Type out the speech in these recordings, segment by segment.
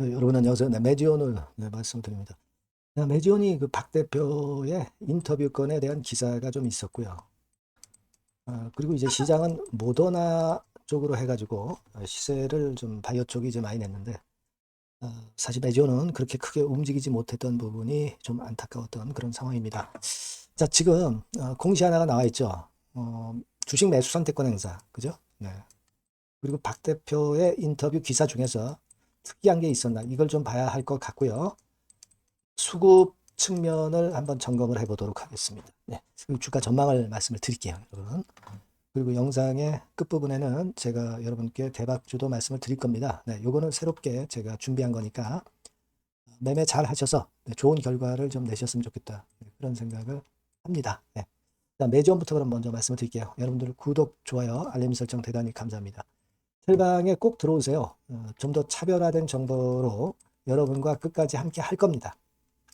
네, 여러분 안녕하세요. 네, 매지온을 말씀드립니다. 매지온이 그 박 대표의 인터뷰 건에 대한 기사가 좀 있었고요. 그리고 이제 시장은 모더나 쪽으로 해가지고 시세를 좀 바이오 쪽이 이제 많이 냈는데 사실 매지온은 그렇게 크게 움직이지 못했던 부분이 좀 안타까웠던 그런 상황입니다. 자, 지금 공시 하나가 나와 있죠. 주식 매수 선택권 행사, 그죠? 네. 그리고 박 대표의 인터뷰 기사 중에서 특이한 게 있었나 이걸 좀 봐야 할 것 같고요. 수급 측면을 한번 점검을 해보도록 하겠습니다. 네, 그리고 주가 전망을 말씀을 드릴게요, 여러분. 그리고 영상의 끝부분에는 제가 여러분께 대박주도 말씀을 드릴 겁니다. 네, 요거는 새롭게 제가 준비한 거니까 매매 잘 하셔서 좋은 결과를 좀 내셨으면 좋겠다. 그런 생각을 합니다. 네. 매지원부터 그럼 먼저 말씀을 드릴게요. 여러분들 구독, 좋아요, 알림 설정 대단히 감사합니다. 텔방에 꼭 들어오세요. 좀 더 차별화된 정보로 여러분과 끝까지 함께 할 겁니다.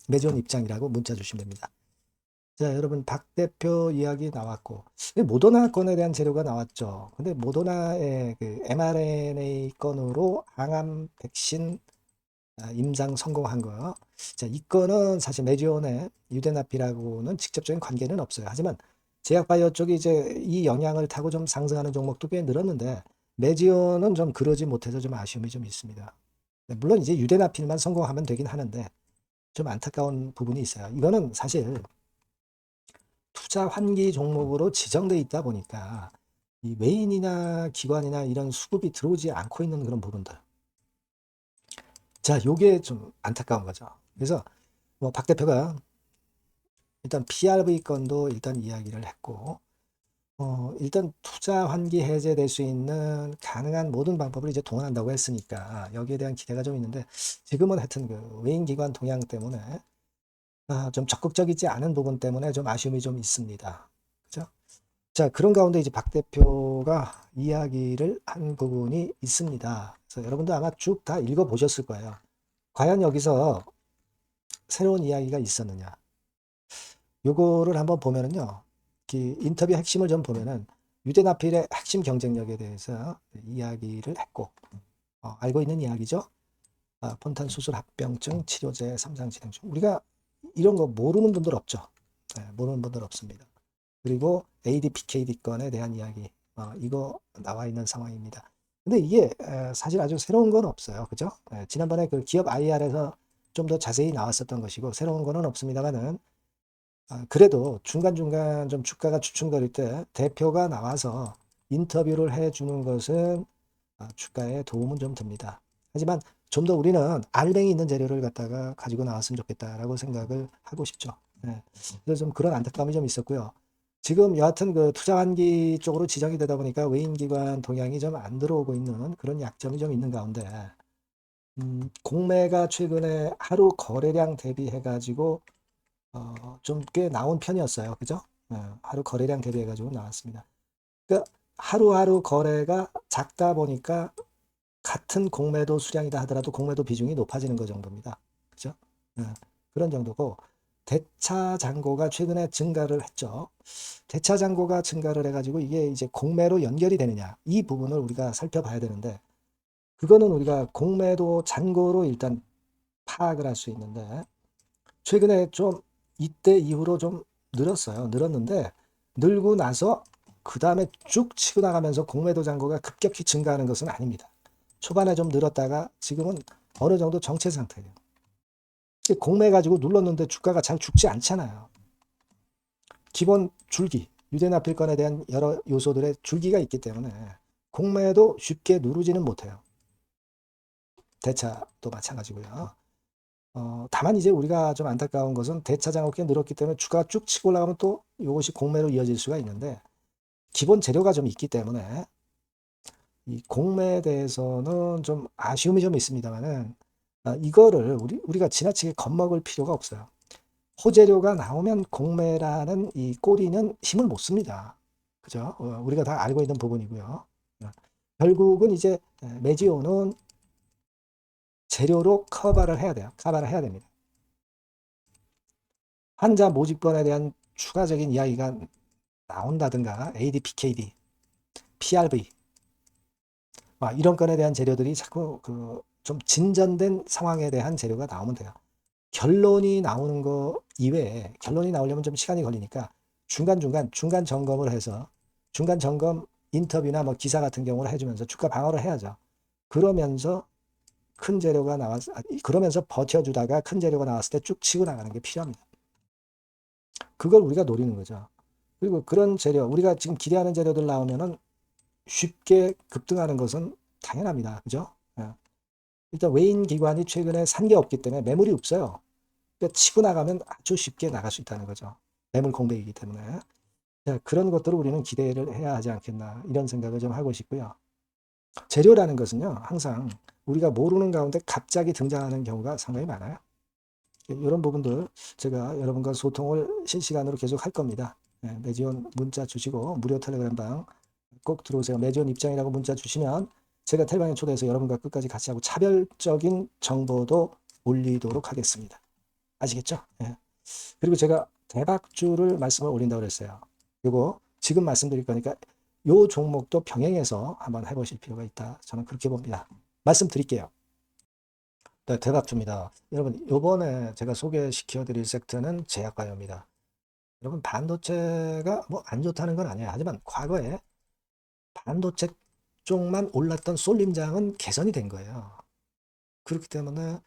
매지원 입장이라고 문자 주시면 됩니다. 자, 여러분 박 대표 이야기 나왔고 모더나 건에 대한 재료가 나왔죠. 근데 모더나의 그 mRNA 건으로 항암 백신 임상 성공한 거. 자, 이 건은 사실 매지온의 유대나피라고는 직접적인 관계는 없어요. 하지만 제약바이오 쪽이 이제 이 영향을 타고 좀 상승하는 종목도 꽤 늘었는데 매지온은 좀 그러지 못해서 좀 아쉬움이 좀 있습니다. 네, 물론 이제 유대나필만 성공하면 되긴 하는데 좀 안타까운 부분이 있어요. 이거는 사실 투자 환기 종목으로 지정돼 있다 보니까 이 외인이나 기관이나 이런 수급이 들어오지 않고 있는 그런 부분들. 자, 요게 좀 안타까운 거죠. 그래서 뭐 박 대표가 일단 PRV 건도 일단 이야기를 했고, 일단 투자 환기 해제될 수 있는 가능한 모든 방법을 이제 동원한다고 했으니까 여기에 대한 기대가 좀 있는데 지금은 하여튼 그 외인 기관 동향 때문에 좀 적극적이지 않은 부분 때문에 좀 아쉬움이 좀 있습니다. 그죠? 자, 그런 가운데 이제 박 대표가 이야기를 한 부분이 있습니다. 그래서 여러분도 아마 쭉 다 읽어보셨을 거예요. 과연 여기서 새로운 이야기가 있었느냐. 요거를 한번 보면은요. 인터뷰 핵심을 좀 보면은 유대나필의 핵심 경쟁력에 대해서 이야기를 했고, 알고 있는 이야기죠. 폰탄 수술 합병증 치료제 3상 진행 중. 우리가 이런 거 모르는 분들 없죠. 네, 모르는 분들 없습니다. 그리고 ADPKD 건에 대한 이야기, 이거 나와 있는 상황입니다. 근데 이게 사실 아주 새로운 건 없어요. 그죠? 지난번에 그 기업 IR에서 좀 더 자세히 나왔었던 것이고 새로운 거는 없습니다만은 그래도 중간중간 좀 주가가 주춤거릴 때 대표가 나와서 인터뷰를 해주는 것은 주가에 도움은 좀 됩니다. 하지만 좀 더 우리는 알맹이 있는 재료를 갖다가 가지고 나왔으면 좋겠다라고 생각을 하고 싶죠. 네. 그래서 좀 그런 안타까움이 좀 있었고요. 지금 여하튼 그 투자 환기 쪽으로 지정이 되다 보니까 외인기관 동향이 좀 안 들어오고 있는 그런 약점이 좀 있는 가운데 공매가 최근에 하루 거래량 대비해 가지고 좀 꽤 나온 편이었어요. 그죠? 하루 거래량 대비해 가지고 나왔습니다. 그러니까 하루하루 거래가 작다 보니까 같은 공매도 수량이다 하더라도 공매도 비중이 높아지는 것 정도입니다. 그죠? 예, 그런 정도고 대차 잔고가 최근에 증가를 했죠. 대차 잔고가 증가를 해가지고 이게 이제 공매로 연결이 되느냐 이 부분을 우리가 살펴봐야 되는데 그거는 우리가 공매도 잔고로 일단 파악을 할 수 있는데 최근에 좀 이때 이후로 좀 늘었어요. 늘었는데 늘고 나서 그 다음에 쭉 치고 나가면서 공매도 잔고가 급격히 증가하는 것은 아닙니다. 초반에 좀 늘었다가 지금은 어느 정도 정체 상태예요. 공매 가지고 눌렀는데 주가가 잘 죽지 않잖아요. 기본 줄기, 유대나필건에 대한 여러 요소들의 줄기가 있기 때문에 공매도 쉽게 누르지는 못해요. 대차도 마찬가지고요. 다만 이제 우리가 좀 안타까운 것은 대차 장고가 늘었기 때문에 주가가 쭉 치고 올라가면 또 이것이 공매로 이어질 수가 있는데 기본 재료가 좀 있기 때문에 이 공매에 대해서는 좀 아쉬움이 좀 있습니다만은 이거를 우리가 지나치게 겁먹을 필요가 없어요. 호재료가 나오면 공매라는 이 꼬리는 힘을 못 씁니다. 그죠? 우리가 다 알고 있는 부분이고요. 결국은 이제 매지오는 재료로 커버를 해야 돼요. 커버를 해야 됩니다. 환자 모집권에 대한 추가적인 이야기가 나온다든가 ADPKD, PRV 이런 건에 대한 재료들이 자꾸 그 좀 진전된 상황에 대한 재료가 나오면 돼요. 결론이 나오는 거 이외에 결론이 나오려면 좀 시간이 걸리니까 중간 점검을 해서 중간 점검 인터뷰나 뭐 기사 같은 경우를 해주면서 주가 방어를 해야죠. 그러면서 큰 재료가 나와서 그러면서 버텨주다가 큰 재료가 나왔을 때 쭉 치고 나가는 게 필요합니다. 그걸 우리가 노리는 거죠. 그리고 그런 재료 우리가 지금 기대하는 재료들 나오면은 쉽게 급등하는 것은 당연합니다. 그죠? 예. 일단 외인 기관이 최근에 산 게 없기 때문에 매물이 없어요. 그러니까 치고 나가면 아주 쉽게 나갈 수 있다는 거죠. 매물 공백이기 때문에. 자, 그런 것들을 우리는 기대를 해야 하지 않겠나 이런 생각을 좀 하고 싶고요. 재료라는 것은요. 항상 우리가 모르는 가운데 갑자기 등장하는 경우가 상당히 많아요. 이런 부분들 제가 여러분과 소통을 실시간으로 계속 할 겁니다. 매지원 문자 주시고 무료 텔레그램방 꼭 들어오세요. 매지원 입장이라고 문자 주시면 제가 텔레그램에 초대해서 여러분과 끝까지 같이 하고 차별적인 정보도 올리도록 하겠습니다. 아시겠죠? 예. 그리고 제가 대박주를 말씀을 올린다고 그랬어요. 이거 지금 말씀드릴 거니까 요 종목도 병행해서 한번 해보실 필요가 있다. 저는 그렇게 봅니다. 말씀드릴게요. 네, 대박주입니다. 여러분, 요번에 제가 소개시켜 드릴 섹터는 제약바이오입니다. 여러분, 반도체가 뭐 안 좋다는 건 아니에요. 하지만 과거에 반도체 쪽만 올랐던 쏠림장은 개선이 된 거예요. 그렇기 때문에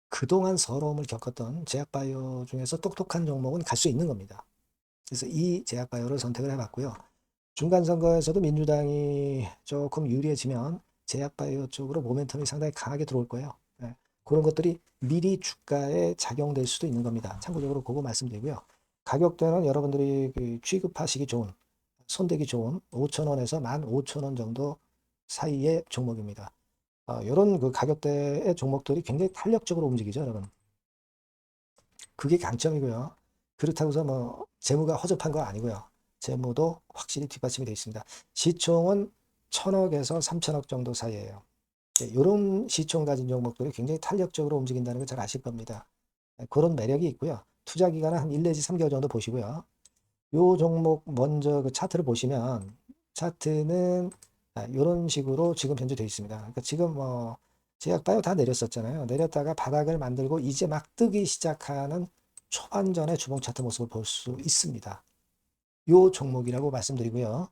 그동안 서러움을 겪었던 제약바이오 중에서 똑똑한 종목은 갈 수 있는 겁니다. 그래서 이 제약바이오를 선택을 해봤고요. 중간선거에서도 민주당이 조금 유리해지면 제약바이오 쪽으로 모멘텀이 상당히 강하게 들어올 거예요. 네. 그런 것들이 미리 주가에 작용될 수도 있는 겁니다. 참고적으로 그거 말씀드리고요. 가격대는 여러분들이 그 취급하시기 좋은, 손대기 좋은 5,000원에서 15,000원 정도 사이의 종목입니다. 이런 그 가격대의 종목들이 굉장히 탄력적으로 움직이죠, 여러분. 그게 강점이고요. 그렇다고 해서 뭐 재무가 허접한 거 아니고요. 재무도 확실히 뒷받침이 되어 있습니다. 시총은 1,000억에서 3,000억 정도 사이에요. 이런 시총 가진 종목들이 굉장히 탄력적으로 움직인다는 걸 잘 아실 겁니다. 그런 매력이 있고요. 투자 기간은 한 1 내지 3개월 정도 보시고요. 요 종목 먼저 그 차트를 보시면 차트는 이런 식으로 지금 현재 되어 있습니다. 그러니까 지금 뭐 제약바이오 다 내렸었잖아요. 내렸다가 바닥을 만들고 이제 막 뜨기 시작하는 초반전의 주봉 차트 모습을 볼 수 있습니다. 요 종목이라고 말씀드리고요.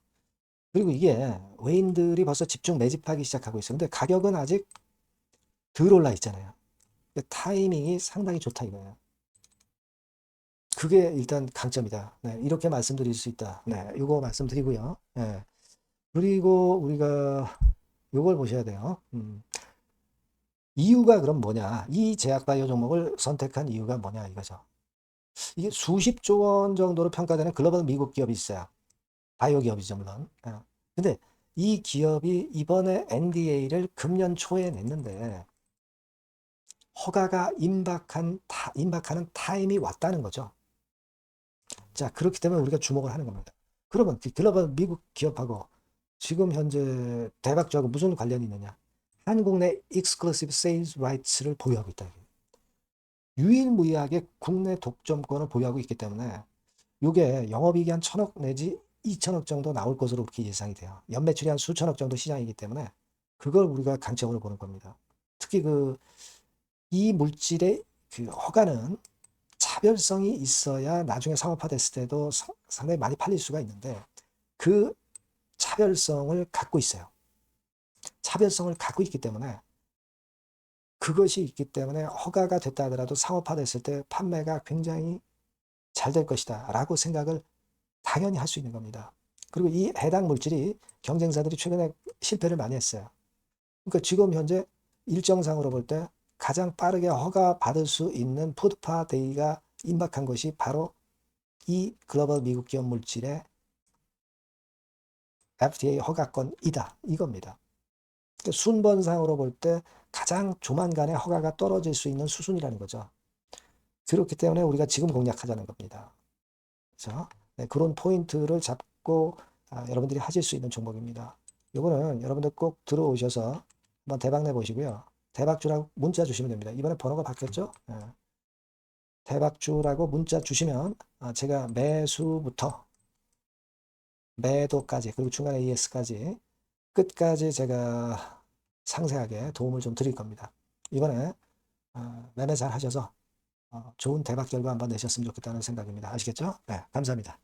그리고 이게 외인들이 벌써 집중 매집하기 시작하고 있어요. 근데 가격은 아직 덜 올라 있잖아요. 타이밍이 상당히 좋다 이거예요. 그게 일단 강점이다. 네, 이렇게 말씀드릴 수 있다. 네, 이거 말씀드리고요. 네, 그리고 우리가 이걸 보셔야 돼요. 이유가 그럼 뭐냐? 이 제약바이오 종목을 선택한 이유가 뭐냐 이거죠. 이게 수십조 원 정도로 평가되는 글로벌 미국 기업이 있어요. 바이오 기업이죠, 물론. 근데 이 기업이 이번에 NDA를 금년 초에 냈는데 허가가 임박하는 타임이 왔다는 거죠. 자, 그렇기 때문에 우리가 주목을 하는 겁니다. 그러면 글로벌 미국 기업하고 지금 현재 대박주하고 무슨 관련이 있느냐? 한국 내 익스클루시브 세일즈 라이츠를 보유하고 있다. 유일무이하게 국내 독점권을 보유하고 있기 때문에 이게 영업이익이 한 1,000억 내지 2,000억 정도 나올 것으로 그렇게 예상이 돼요. 연매출이 한 수천억 정도 시장이기 때문에 그걸 우리가 강점으로 보는 겁니다. 특히 이 물질의 그 허가는 차별성이 있어야 나중에 상업화됐을 때도 상당히 많이 팔릴 수가 있는데 그 차별성을 갖고 있어요. 차별성을 갖고 있기 때문에 그것이 있기 때문에 허가가 됐다 하더라도 상업화됐을 때 판매가 굉장히 잘 될 것이다 라고 생각을 당연히 할 수 있는 겁니다. 그리고 이 해당 물질이 경쟁사들이 최근에 실패를 많이 했어요. 그러니까 지금 현재 일정상으로 볼 때 가장 빠르게 허가 받을 수 있는 푸드파 데이가 임박한 것이 바로 이 글로벌 미국 기업 물질의 FDA 허가권이다 이겁니다. 그러니까 순번상으로 볼 때 가장 조만간에 허가가 떨어질 수 있는 수순이라는 거죠. 그렇기 때문에 우리가 지금 공략하자는 겁니다. 그렇죠? 네, 그런 포인트를 잡고 여러분들이 하실 수 있는 종목입니다. 이거는 여러분들 꼭 들어오셔서 한번 대박 내보시고요. 대박주라고 문자 주시면 됩니다. 이번에 번호가 바뀌었죠? 네. 대박주라고 문자 주시면 제가 매수부터 매도까지 그리고 중간에 ES까지 끝까지 제가 상세하게 도움을 좀 드릴 겁니다. 이번에 매매 잘 하셔서 좋은 대박 결과 한번 내셨으면 좋겠다는 생각입니다. 아시겠죠? 네, 감사합니다.